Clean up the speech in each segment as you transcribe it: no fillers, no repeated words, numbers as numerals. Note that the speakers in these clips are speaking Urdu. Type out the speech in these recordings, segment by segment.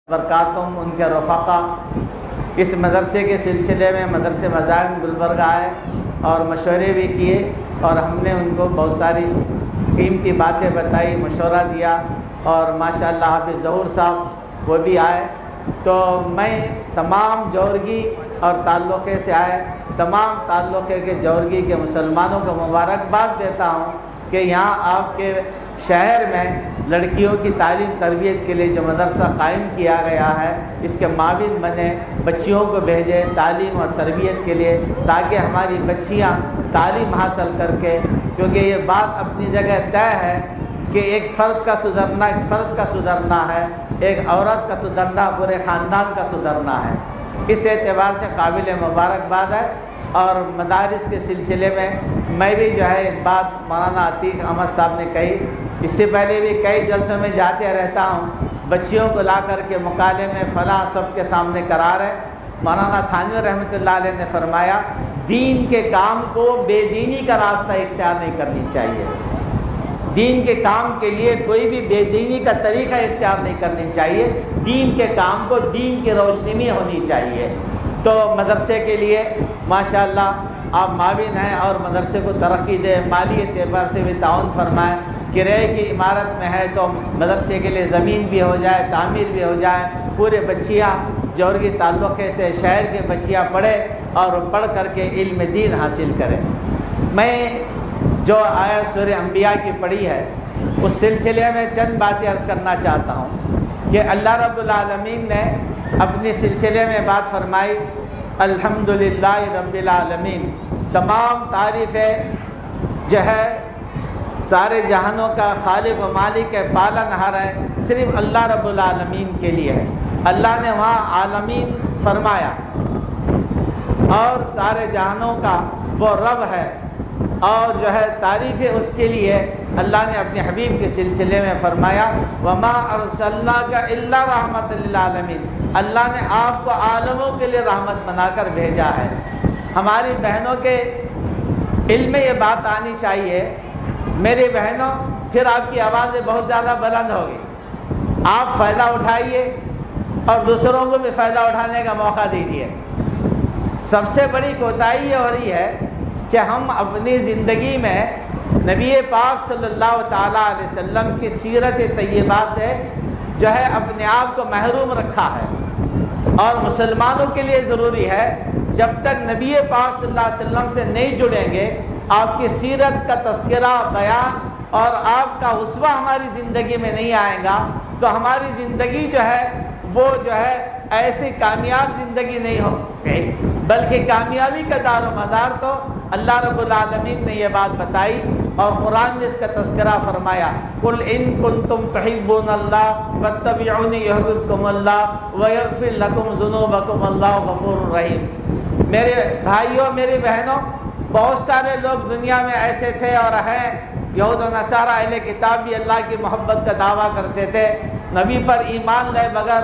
برکاتہم، ان کے رفقا اس مدرسے کے سلسلے میں مدرسے مزاحم گلبرگہ آئے اور مشورے بھی کیے اور ہم نے ان کو بہت ساری قیمتی باتیں بتائی، مشورہ دیا اور ماشاءاللہ حافظ ظہور صاحب وہ بھی آئے۔ تو میں تمام جورگی اور تعلقے سے آئے تمام تعلقے کے جورگی کے مسلمانوں کو مبارکباد دیتا ہوں کہ یہاں آپ کے شہر میں لڑکیوں کی تعلیم تربیت کے لیے جو مدرسہ قائم کیا گیا ہے اس کے معاون بنے، بچیوں کو بھیجے تعلیم اور تربیت کے لیے تاکہ ہماری بچیاں تعلیم حاصل کر کے، کیونکہ یہ بات اپنی جگہ طے ہے کہ ایک فرد کا سدھرنا ہے، ایک عورت کا سدھرنا پورے خاندان کا سدھرنا ہے۔ اس اعتبار سے قابل مبارکباد ہے۔ اور مدارس کے سلسلے میں بھی جو ہے ایک بات مولانا عتیق احمد صاحب نے کہی، اس سے پہلے بھی کئی جلسوں میں جاتے رہتا ہوں، بچیوں کو لا کر کے مکالمے فلاں سب کے سامنے قرار ہے۔ مولانا تھانوی رحمۃ اللہ علیہ نے فرمایا دین کے کام کو بے دینی کا راستہ اختیار نہیں کرنی چاہیے، دین کے کام کے لیے کوئی بھی بے دینی کا طریقہ اختیار نہیں کرنی چاہیے، دین کے کام کو دین کی روشنی میں ہونی چاہیے۔ تو مدرسے کے لیے ماشاءاللہ آپ معاون ہیں اور مدرسے کو ترقی دے، مالی اعتبار سے بھی تعاون فرمائیں، کرائے کی عمارت میں ہے تو مدرسے کے لیے زمین بھی ہو جائے، تعمیر بھی ہو جائے، پورے بچیاں جورگی تعلقے سے شہر کے بچیاں پڑھے اور پڑھ کر کے علم دین حاصل کریں۔ میں جو آیت سورہ انبیاء کی پڑھی ہے اس سلسلے میں چند باتیں عرض کرنا چاہتا ہوں کہ اللہ رب العالمین نے اپنے سلسلے میں بات فرمائی الحمدللہ رب العالمین، تمام تعریفیں جو ہے سارے جہانوں کا خالق و مالک ہے، پالن ہار ہے، صرف اللہ رب العالمین کے لیے ہے۔ اللہ نے وہاں عالمین فرمایا اور سارے جہانوں کا وہ رب ہے اور جو ہے تعریفیں اس کے لیے اللہ نے اپنے حبیب کے سلسلے میں فرمایا وما ارسلناک الا رحمۃ للعالمین، اللہ نے آپ کو عالموں کے لیے رحمت بنا کر بھیجا ہے۔ ہماری بہنوں کے علم میں یہ بات آنی چاہیے، میری بہنوں پھر آپ کی آوازیں بہت زیادہ بلند ہوگی، آپ فائدہ اٹھائیے اور دوسروں کو بھی فائدہ اٹھانے کا موقع دیجیے۔ سب سے بڑی کوتاہی یہ ہو رہی ہے کہ ہم اپنی زندگی میں نبی پاک صلی اللہ تعالیٰ علیہ وسلم کی سیرت طیبہ سے جو ہے اپنے آپ کو محروم رکھا ہے، اور مسلمانوں کے لیے ضروری ہے جب تک نبی پاک صلی اللہ علیہ وسلم سے نہیں جڑیں گے، آپ کی سیرت کا تذکرہ بیان اور آپ کا اسوہ ہماری زندگی میں نہیں آئے گا تو ہماری زندگی جو ہے وہ جو ہے ایسی کامیاب زندگی نہیں ہوگی، بلکہ کامیابی کا دار و مدار تو اللہ رب العالمین نے یہ بات بتائی اور قرآن نے اس کا تذکرہ فرمایا قل ان کنتم تحبون اللہ فاتبعونی یحببکم اللہ ویغفر لکم ذنوبکم اللہ غفور رحیم۔ میرے بھائیوں میری بہنوں، بہت سارے لوگ دنیا میں ایسے تھے اور ہیں، یہود و نصارہ اہل کتاب بھی اللہ کی محبت کا دعویٰ کرتے تھے، نبی پر ایمان لے بغیر،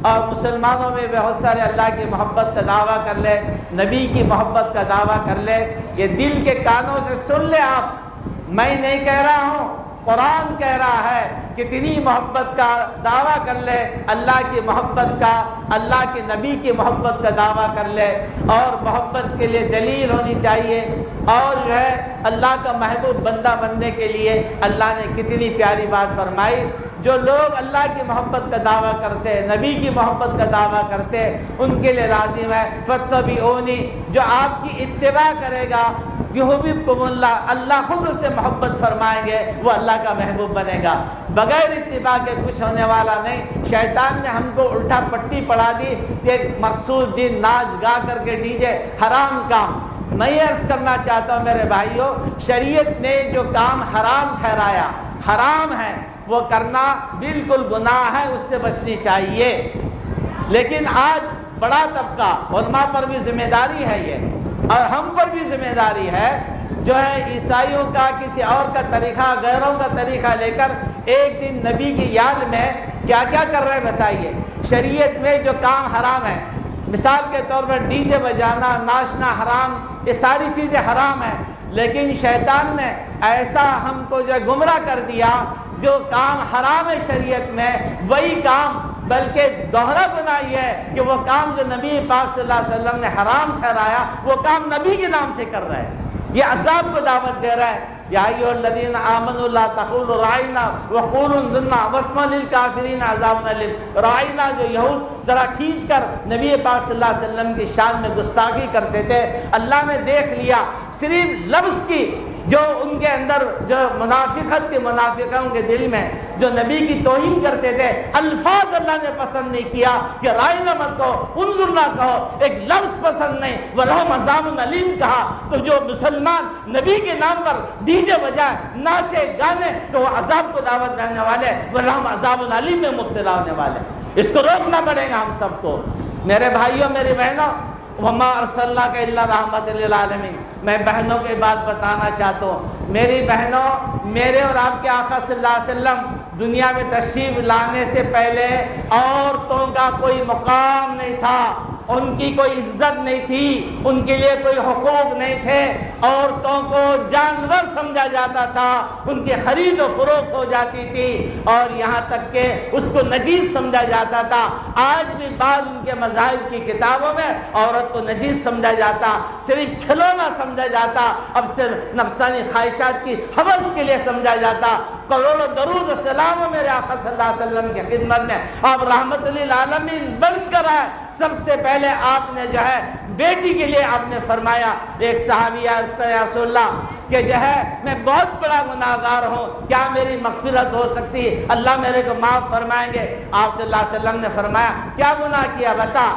اور مسلمانوں میں بہت سارے اللہ کی محبت کا دعویٰ کر لے، نبی کی محبت کا دعویٰ کر لے۔ یہ دل کے کانوں سے سن لے آپ، میں نہیں کہہ رہا ہوں، قرآن کہہ رہا ہے، کتنی محبت کا دعویٰ کر لے، اللہ کی محبت کا، اللہ کے نبی کی محبت کا دعویٰ کر لے، اور محبت کے لیے دلیل ہونی چاہیے، اور جو ہے اللہ کا محبوب بندہ بننے کے لیے اللہ نے کتنی پیاری بات فرمائی۔ جو لوگ اللہ کی محبت کا دعویٰ کرتے ہیں، نبی کی محبت کا دعویٰ کرتے ہیں، ان کے لیے لازم ہے فاتبعونی، جو آپ کی اتباع کرے گا یحببکم اللہ، اللہ خود اس سے محبت فرمائیں گے، وہ اللہ کا محبوب بنے گا۔ بغیر اتباع کے کچھ ہونے والا نہیں۔ شیطان نے ہم کو الٹا پٹی پڑھا دی کہ ایک مخصوص دن ناچ گا کر کے ڈی جے حرام کام۔ میں یہ عرض کرنا چاہتا ہوں میرے بھائیوں، شریعت نے جو کام حرام ٹھہرایا، حرام ہے، وہ کرنا بالکل گناہ ہے، اس سے بچنی چاہیے۔ لیکن آج بڑا طبقہ، علماء پر بھی ذمہ داری ہے یہ، اور ہم پر بھی ذمہ داری ہے، جو ہے عیسائیوں کا کسی اور کا طریقہ، غیروں کا طریقہ لے کر ایک دن نبی کی یاد میں کیا کیا کر رہے ہیں بتائیے۔ شریعت میں جو کام حرام ہے، مثال کے طور پر ڈی جے بجانا، ناچنا حرام، یہ ساری چیزیں حرام ہیں، لیکن شیطان نے ایسا ہم کو جو گمراہ کر دیا، جو کام حرام ہے شریعت میں وہی کام بلکہ دوہرا گناہ یہ ہے کہ وہ کام جو نبی پاک صلی اللہ علیہ وسلم نے حرام ٹھہرایا وہ کام نبی کے نام سے کر رہا ہے، یہ عذاب کو دعوت دے رہا ہے۔ یا ایھا الذین آمنوا لا تقولوا راعینا وقولوا انظرنا واسمعوا للکافرین عذاب الیم۔ راعینا جو یہود ذرا کھینچ کر نبی پاک صلی اللہ علیہ وسلم کی شان میں گستاخی کرتے تھے، اللہ نے دیکھ لیا صرف لفظ کی جو ان کے اندر جو منافقت تھی، منافقوں کے دل میں جو نبی کی توہین کرتے تھے، الفاظ اللہ نے پسند نہیں کیا کہ رائنا مت کہو، انظرنا کہو، ایک لفظ پسند نہیں، وَلَهُمْ عَذَابٌ أَلِيمٌ کہا۔ تو جو مسلمان نبی کے نام پر ڈی جے بجائے ناچے گانے تو وہ عذاب کو دعوت دینے والے، وَلَهُمْ عَذَابٌ أَلِيمٌ میں مبتلا ہونے والے۔ اس کو روکنا پڑے گا ہم سب کو۔ میرے بھائیوں، میری بہنوں، وَمَا أَرْسَلْنَاكَ إِلَّا رَحْمَةً لِلْعَالَمِينَ۔ میں بہنوں کی بات بتانا چاہتا ہوں، میری بہنوں، میرے اور آپ کے آقا صلی اللہ علیہ وسلم دنیا میں تشریف لانے سے پہلے عورتوں کا کوئی مقام نہیں تھا، ان کی کوئی عزت نہیں تھی، ان کے لیے کوئی حقوق نہیں تھے، عورتوں کو جانور سمجھا جاتا تھا، ان کی خرید و فروخت ہو جاتی تھی، اور یہاں تک کہ اس کو نجیس سمجھا جاتا تھا۔ آج بھی بعض ان کے مذاہب کی کتابوں میں عورت کو نجیس سمجھا جاتا، صرف کھلونا سمجھا جاتا، اب سے نفسانی خواہشات کی حوث کے لیے سمجھا جاتا۔ کروڑوں درود و سلام میرے آقا صلی اللہ علیہ وسلم کی خدمت میں، آپ رحمت للعالمین بن کر آئے۔ سب سے پہلے آپ نے جو ہے بیٹی کے لیے آپ نے فرمایا، ایک صحابی عرض کرے یا رسول اللہ کہ جو ہے میں بہت بڑا گناہگار ہوں، کیا میری مغفرت ہو سکتی ہے؟ اللہ میرے کو معاف فرمائیں گے؟ آپ صلی اللہ علیہ وسلم نے فرمایا کیا گناہ کیا بتا؟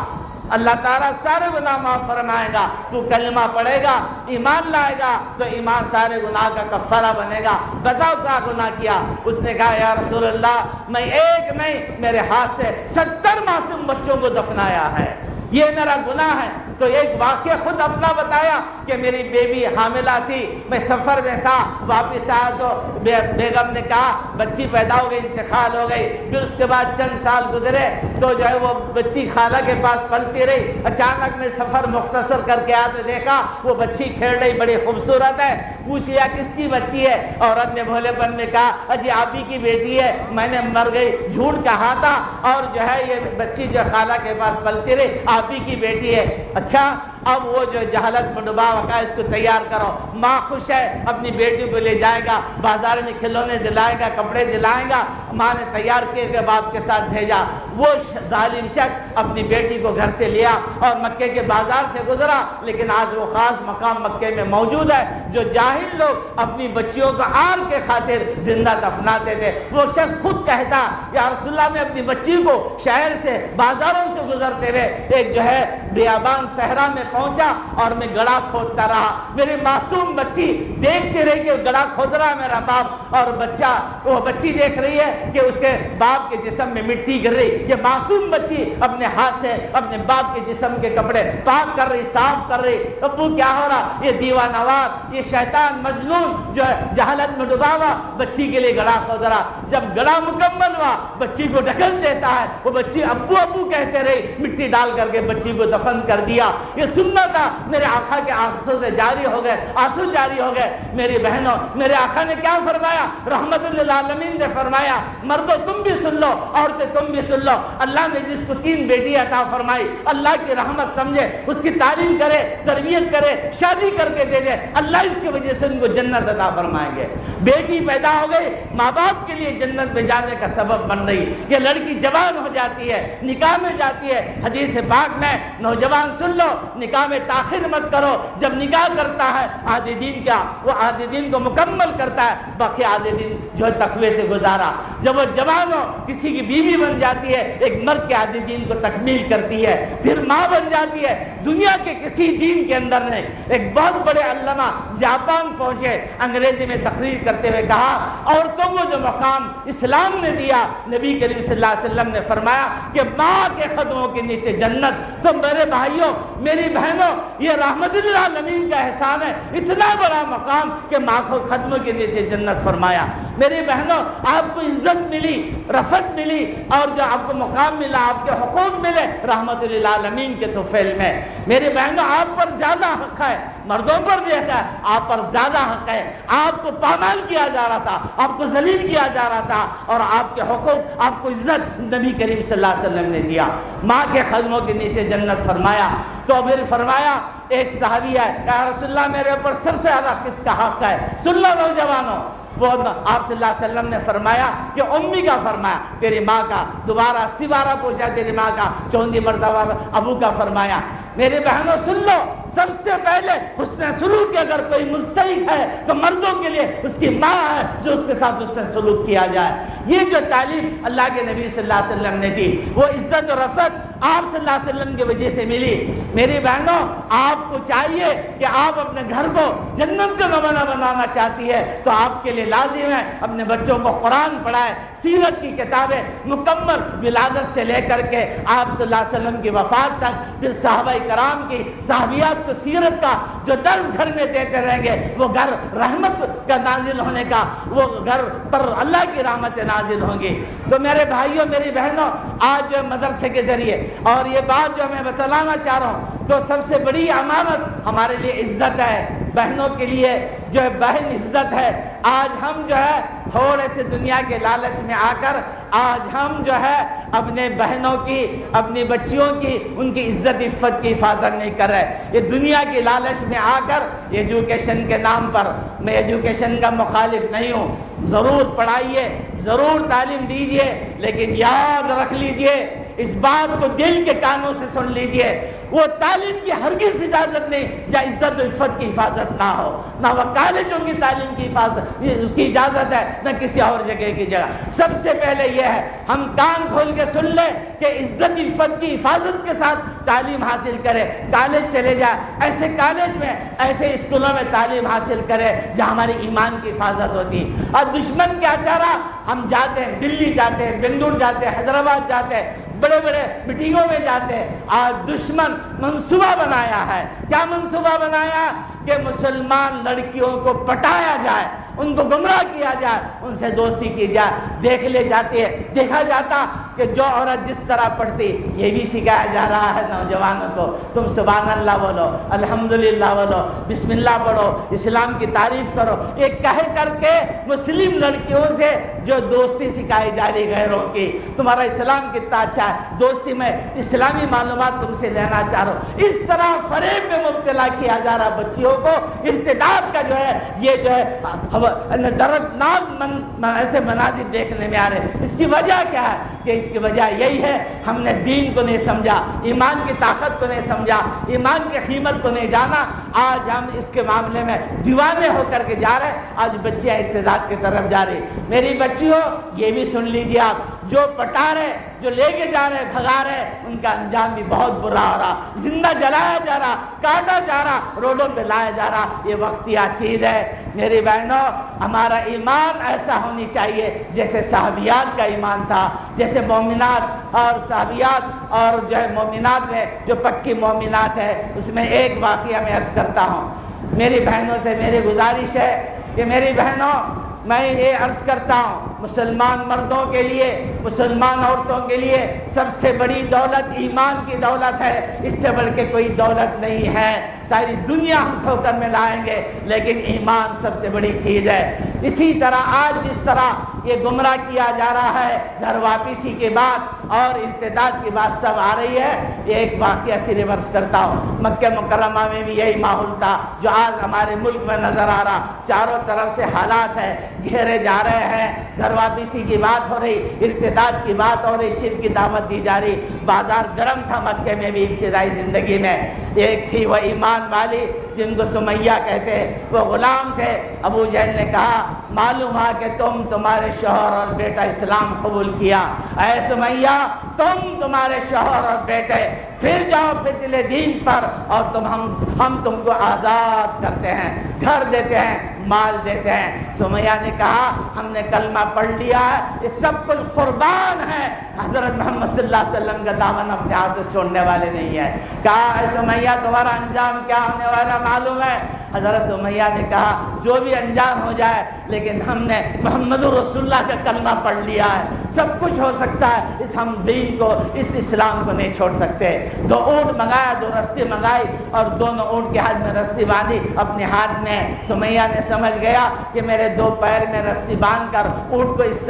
اللہ تعالیٰ سارے گناہ معاف فرمائے گا، تو کلمہ پڑھے گا، ایمان لائے گا تو ایمان سارے گناہ کا کفارہ بنے گا، بتاؤ کیا گناہ کیا؟ اس نے کہا یا رسول اللہ میں ایک نہیں، میرے ہاتھ سے 70 معصوم بچوں کو دفنایا ہے، یہ میرا گناہ ہے۔ تو ایک واقعہ خود اپنا بتایا کہ میری بیوی حاملہ تھی، میں سفر میں تھا، واپس آیا تو بیگم نے کہا بچی پیدا ہو گئی، انتقال ہو گئی۔ پھر اس کے بعد چند سال گزرے تو جو ہے وہ بچی خالہ کے پاس پلتی رہی۔ اچانک میں سفر مختصر کر کے آیا تو دیکھا وہ بچی کھیل رہی، بڑی خوبصورت ہے۔ پوچھ لیا کس کی بچی ہے؟ عورت نے بھولے پن میں کہا اجی آپ ہی کی بیٹی ہے، میں نے مر گئی، جھوٹ کہا تھا، اور جو ہے یہ بچی جو خالہ کے پاس پلتی رہی آپ ہی کی بیٹی ہے۔ اچھا اب وہ جو جہالت میں ڈوبا ہوا اس کو تیار کرو۔ ماں خوش ہے، اپنی بیٹی کو لے جائے گا، بازار میں کھلونے دلائے گا، کپڑے دلائے گا۔ ماں نے تیار کیے کے باپ کے ساتھ بھیجا۔ وہ ظالم شخص اپنی بیٹی کو گھر سے لیا اور مکے کے بازار سے گزرا، لیکن آج وہ خاص مقام مکے میں موجود ہے جو جاہل لوگ اپنی بچیوں کو آر کے خاطر زندہ دفناتے تھے۔ وہ شخص خود کہتا یا رسول اللہ میں اپنی بچی کو شہر سے بازاروں سے گزرتے ہوئے ایک جو ہے بیابان صحرا میں پہنچا اور میں گڑھا کھودتا رہا، میری معصوم بچی دیکھتے رہی کہ گڑھا کھود رہا ہے میرا باپ، اور وہ بچی دیکھ رہی ہے کہ اس کے باپ کے جسم میں مٹی گر رہی۔ یہ معصوم بچی اپنے ہاتھ سے اپنے باپ کے جسم کے کپڑے پاک کر رہی، صاف کر رہی۔ ابو کیا ہو رہا؟ یہ دیوانہ وار، یہ شیطان مجنون جو ہے جہالت میں ڈوبا ہوا بچی کے لیے گڑھا کھود رہا۔ جب گڑھا مکمل ہوا بچی کو ڈھکل دیتا ہے، وہ بچی ابو ابو کہتے رہی، مٹی ڈال کر کے بچی کو دفن کر دیا۔ یہ سننا تھا، میرے آقا کے آنسو سے جاری ہو گئے، آنسو جاری ہو گئے۔ میری بہنوں، میرے آقا نے کیا فرمایا؟ رحمت للعالمین نے فرمایا مردوں تم بھی سن لو، عورتیں تم بھی سن لو، اللہ نے جس کو 3 بیٹی عطا فرمائی اللہ کی رحمت سمجھے، اس کی تعلیم کرے، تربیت کرے، شادی کر کے دے دے، اللہ اس کی وجہ سے ان کو جنت عطا فرمائیں گے۔ بیٹی پیدا ہو گئی، ماں باپ کے لیے جنت میں جانے کا سبب بن رہی۔ یہ لڑکی جوان ہو جاتی ہے، نکاح میں جاتی ہے۔ حدیث پاک میں نوجوان سن لو، نکاح میں تاخیر مت کرو۔ جب نکاح کرتا ہے آدھے دن کا، وہ آدھے دن کو مکمل کرتا ہے، باقی آدھے دن جو ہے تقوی سے گزارا۔ جب وہ جوان ہو کسی کی بیوی بن جاتی ہے، ایک مرد کے آدھے دن کو تکمیل کرتی ہے، پھر ماں بن جاتی ہے۔ دنیا کے کسی دین کے اندر نہیں۔ ایک بہت بڑے علامہ جاپان پہنچے، انگریزی میں تقریر کرتے ہوئے کہا عورتوں کو جو مقام اسلام نے دیا، نبی کریم صلی اللہ علیہ وسلم نے فرمایا کہ ماں کے قدموں کے نیچے جنت۔ تو میرے بھائیوں، میری بہنوں، یہ رحمت للعالمین کا احسان ہے، اتنا بڑا مقام کہ ماں کو قدموں کے نیچے جنت فرمایا۔ میری بہنوں، آپ کو عزت ملی، رفعت ملی، اور جو آپ کو مقام ملا، آپ کے حقوق ملے رحمت للعالمین کے طفیل میں۔ میری بہنوں، آپ پر زیادہ حق ہے مردوں پر بھی حق ہے، آپ پر زیادہ حق ہے۔ آپ کو پامال کیا جا رہا تھا، آپ کو ذلیل کیا جا رہا تھا، اور آپ کے حقوق، آپ کو عزت نبی کریم صلی اللہ علیہ وسلم نے دیا۔ ماں کے قدموں کے نیچے جنت فرمایا۔ تو پھر فرمایا، ایک صحابی ہے، یا رسول اللہ میرے اوپر سب سے زیادہ کس کا حق ہے؟ سن لو نوجوانوں، وہ آپ صلی اللہ علیہ وسلم نے فرمایا کہ امی کا فرمایا، تیری ماں کا، دوبارہ 80 بار پوچھا تیری ماں کا، 34 مرتبہ ابو کا فرمایا۔ میرے بہنوں سن لو، سب سے پہلے حسن سلوک کی اگر کوئی مستحق ہے تو مردوں کے لیے اس کی ماں ہے، جو اس کے ساتھ حسن سلوک کیا جائے۔ یہ جو تعلیم اللہ کے نبی صلی اللہ علیہ وسلم نے دی، وہ عزت و رفعت آپ صلی اللہ علیہ وسلم کی وجہ سے ملی۔ میری بہنوں، آپ کو چاہیے کہ آپ اپنے گھر کو جنت کا نمونہ بنانا چاہتی ہے تو آپ کے لیے لازم ہے اپنے بچوں کو قرآن پڑھائے، سیرت کی کتابیں مکمل ولادت سے لے کر کے آپ صلی اللہ علیہ وسلم کی وفات تک، پھر صحابہ کرام کی، صحابیات کو سیرت کا جو درس گھر میں دیتے رہیں گے، وہ گھر رحمت کا نازل ہونے کا، وہ گھر پر اللہ کی رحمت نازل ہوں گی۔ تو میرے بھائیوں، میری بہنوں، آج جو مدرسے کے ذریعے اور یہ بات جو میں بتلانا چاہ رہا ہوں، تو سب سے بڑی امانت ہمارے لیے عزت ہے۔ بہنوں کے لیے جو ہے بہن عزت ہے۔ آج ہم جو ہے تھوڑے سے دنیا کے لالچ میں آ کر آج ہم جو ہے اپنے بہنوں کی، اپنی بچیوں کی، ان کی عزت عفت کی حفاظت نہیں کر رہے۔ یہ دنیا کے لالچ میں آ کر ایجوکیشن کے نام پر، میں ایجوکیشن کا مخالف نہیں ہوں، ضرور پڑھائیے، ضرور تعلیم دیجیے، لیکن یاد رکھ لیجیے، اس بات کو دل کے کانوں سے سن لیجئے، وہ تعلیم کی ہرگز اجازت نہیں جہاں عزت و عفت کی حفاظت نہ ہو، نہ وہ کالجوں کی تعلیم کی حفاظت اس کی اجازت ہے، نہ کسی اور جگہ کی جگہ۔ سب سے پہلے یہ ہے ہم کان کھول کے سن لیں کہ عزت عفت کی حفاظت کے ساتھ تعلیم حاصل کرے، کالج چلے جائے، ایسے کالج میں، ایسے اسکولوں میں تعلیم حاصل کرے جہاں ہماری ایمان کی حفاظت ہوتی۔ اور دشمن کیا چاہ رہا، ہم جاتے ہیں دلی جاتے ہیں، بنگلور جاتے ہیں، حیدرآباد جاتے ہیں، بڑے بڑے میٹنگوں میں جاتے ہیں، آج دشمن منصوبہ بنایا ہے۔ کیا منصوبہ بنایا؟ کہ مسلمان لڑکیوں کو پٹایا جائے، ان کو گمراہ کیا جائے، ان سے دوستی کی جائے۔ دیکھ لے جاتی ہے، دیکھا جاتا کہ جو عورت جس طرح پڑھتی، یہ بھی سکھایا جا رہا ہے نوجوانوں کو، تم سبحان اللہ بولو، الحمدللہ بولو، بسم اللہ پڑھو، اسلام کی تعریف کرو، یہ کہہ کر کے مسلم لڑکیوں سے جو دوستی سکھائی جا رہی غیروں کی، تمہارا اسلام کتنا اچھا ہے، دوستی میں اسلامی معلومات تم سے لینا چاہ رہا ہوں۔ اس طرح فریب میں مبتلا کیا جا رہا بچیوں کو۔ ارتداد کا جو ہے یہ جو ہے دردناک ایسے مناظر دیکھنے میں آ رہے ہیں۔ اس کی وجہ کیا ہے؟ کہ اس کی وجہ یہی ہے ہم نے دین کو نہیں سمجھا، ایمان کی طاقت کو نہیں سمجھا، ایمان کی قیمت کو نہیں جانا۔ آج ہم اس کے معاملے میں دیوانے ہو کر کے جا رہے ہیں، آج بچیاں ارتداد کی طرف جا رہی۔ میری بچیوں یہ بھی سن لیجیے، آپ جو پٹا رہے، جو لے کے جا رہے، بھگا رہے، ان کا انجام بھی بہت برا ہو رہا، زندہ جلایا جا رہا، کاٹا جا رہا، روڈوں پہ لایا جا رہا۔ یہ وقتیہ چیز ہے میری بہنوں۔ ہمارا ایمان ایسا ہونی چاہیے جیسے صحابیات کا ایمان تھا، جیسے مومنات اور صحابیات اور جو ہے مومنات میں جو پکی مومنات ہے، اس میں ایک واقعہ میں عرض کرتا ہوں۔ میری بہنوں سے میری گزارش ہے کہ میری بہنوں، میں یہ عرض کرتا ہوں، مسلمان مردوں کے لیے، مسلمان عورتوں کے لیے سب سے بڑی دولت ایمان کی دولت ہے، اس سے بڑھ کے کوئی دولت نہیں ہے۔ ساری دنیا ہم ٹھوکر میں لائیں گے لیکن ایمان سب سے بڑی چیز ہے۔ اسی طرح آج جس طرح یہ گمراہ کیا جا رہا ہے، گھر واپسی کے بعد اور ارتداد کی بات سب آ رہی ہے، یہ ایک واقعہ سے ریورس کرتا ہوں۔ مکہ مکرمہ میں بھی یہی ماحول تھا جو آج ہمارے ملک میں نظر آ رہا، چاروں طرف سے حالات ہے، گھیرے جا رہے ہیں، گھر واپسی کی بات ہو رہی، ارتداد کی بات ہو رہی، شرک کی دعوت دی جا رہی، بازار گرم تھا مکے میں بھی ابتدائی زندگی میں۔ ایک تھی وہ ایمان والی جن کو سمیہ کہتے، وہ غلام تھے۔ ابو جہل نے کہا معلوم ہے کہ تمہارے شوہر اور بیٹا اسلام قبول کیا، اے سمیہ تمہارے شوہر اور بیٹے پھر جاؤ پچھلے دین پر، اور ہم تم کو آزاد کرتے ہیں، گھر دیتے ہیں، مال دیتے ہیں۔ سمیہ نے کہا ہم نے کلمہ پڑھ لیا ہے، یہ سب کچھ قربان ہے، حضرت محمد صلی اللہ علیہ وسلم کا دامن اپنے ہاتھ سے چھوڑنے والے نہیں ہے۔ کہا اے سمیہ تمہارا انجام کیا ہونے والا معلوم ہے؟ حضرت سمیہ نے کہا جو بھی انجام ہو جائے لیکن ہم نے محمد رسول اللہ کا کلمہ پڑھ لیا ہے، سب کچھ ہو سکتا ہے، اس ہم دین کو، اس اسلام کو نہیں چھوڑ سکتے۔ 2 اونٹ منگایا، 2 رسی منگائی اور دونوں اونٹ کے ہاتھ میں رسی باندھی اپنے ہاتھ میں۔ سمیہ نے سمجھ گیا کہ میرے 2 پیر میں رسی باندھ کر اونٹ کو اس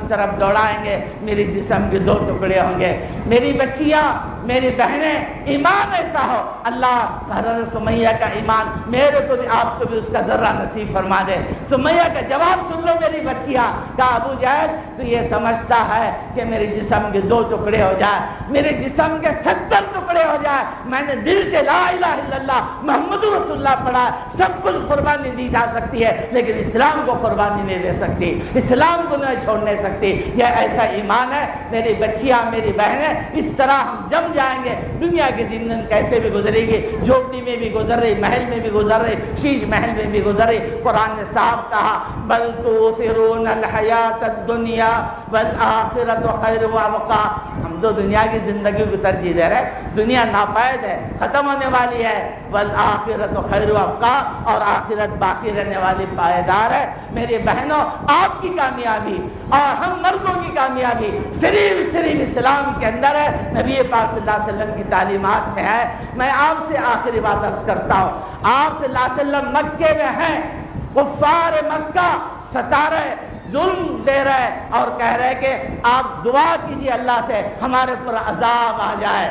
طرف دوڑائیں گے، میری جسم کے 2 ٹکڑے ہوں گے۔ میری بچیاں، میری بہنیں، ایمان ایسا ہو، اللہ حضرت سمیہ کا ایمان میرے کو بھی آپ کو بھی اس کا ذرہ نصیب فرما دے۔ سمیہ کا جواب سن لو میری بچیاں، کہا ابو جہل تو یہ سمجھتا ہے کہ میرے جسم کے 2 ٹکڑے ہو جائے، میرے جسم کے 70 ٹکڑے ہو جائے، میں نے دل سے لا الہ الا اللہ محمد رسول اللہ پڑھا، سب کچھ قربانی دی جا سکتی ہے لیکن اسلام کو قربانی نہیں دے سکتی، اسلام کو نہیں چھوڑ نہیں سکتی۔ یہ ایسا ایمان ہے میری بچیاں، میری بہنیں، اس طرح ہم جم جائیں گے۔ دنیا کی زندگی کیسے بھی گزرے گی، جھوپڑی میں بھی گزر رہی، محل میں بھی گزر رہی، شیش محل میں بھی گزر رہی۔ قرآن نے صاحب کہا بل تؤثرون الحیات الدنیا والآخرۃ خیر وابقیٰ، ہم تو دنیا کی زندگی کو ترجیح دے رہے، دنیا ناپائد ہے، ختم ہونے والی ہے، والآخرۃ خیر وابقیٰ، اور آخرت باقی رہنے والی پائیدار ہے۔ میری بہنوں، آپ کی کامیابی اور ہم مردوں کی کامیابی صرف اسلام کے اندر ہے، نبی پاک صلی اللہ علیہ وسلم کی تعلیمات میں ہے۔ میں آپ سے آخری بات عرض کرتا ہوں، آپ صلی اللہ علیہ وسلم مکے میں ہیں، کفار مکہ ستا رہے، ظلم دے رہے اور کہہ رہے کہ آپ دعا کیجئے اللہ سے ہمارے پر عذاب آ جائے،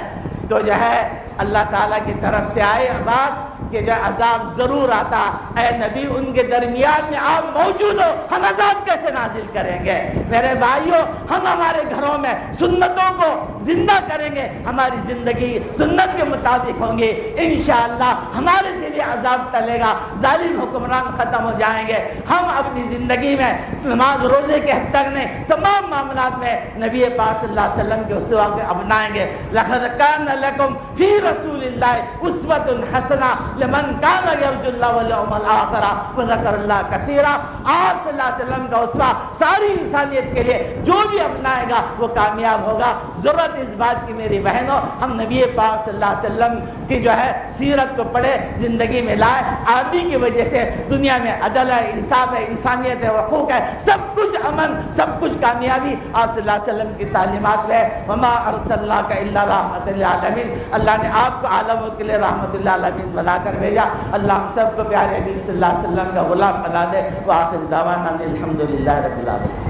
تو جو ہے اللہ تعالیٰ کی طرف سے آئے بات کہ جو عذاب ضرور آتا، اے نبی ان کے درمیان میں آپ موجود ہو، ہم عذاب کیسے نازل کریں گے؟ میرے بھائیوں، ہم ہمارے گھروں میں سنتوں کو زندہ کریں گے، ہماری زندگی سنت کے مطابق ہوں گے، انشاءاللہ ہمارے سے بھی عذاب ٹلے گا، ظالم حکمران ختم ہو جائیں گے۔ ہم اپنی زندگی میں نماز روزے کے حد تک نہیں، تمام معاملات میں نبی پاک صلی اللہ علیہ وسلم کے اسوہ کو اپنائیں گے۔ لَقَدْ كَانَ لَكُمْ فِي رَسُولِ اللَّهِ أُسْوَةٌ حَسَنَةٌ لمن کان یرجو اللہ والیوم الآخر وذکر اللہ کثیرا۔ آپ صلی اللہ علیہ وسلم کا اسوہ ساری انسانیت کے لیے جو بھی اپنائے گا وہ کامیاب ہوگا۔ ضرورت اس بات کی میری بہنوں، ہم نبی پاک صلی اللہ علیہ وسلم کی جو ہے سیرت کو پڑھے، زندگی میں لائے۔ آپ ہی کی وجہ سے دنیا میں عدل ہے، انصاف ہے، انسانیت ہے، حقوق ہے، سب کچھ امن، سب کچھ کامیابی آپ صلی اللہ علیہ وسلم کی تعلیمات میں۔ وما ارسلناک الا رحمۃ للعالمین، اللہ نے آپ کو عالموں کے لیے رحمۃ للعالمین بنا کر بھیجا۔ اللہ ہم سب کو پیارے حبیب صلی اللہ علیہ وسلم کا غلام بنا دے۔ وآخر دعوانا الحمدللہ رب العالمین۔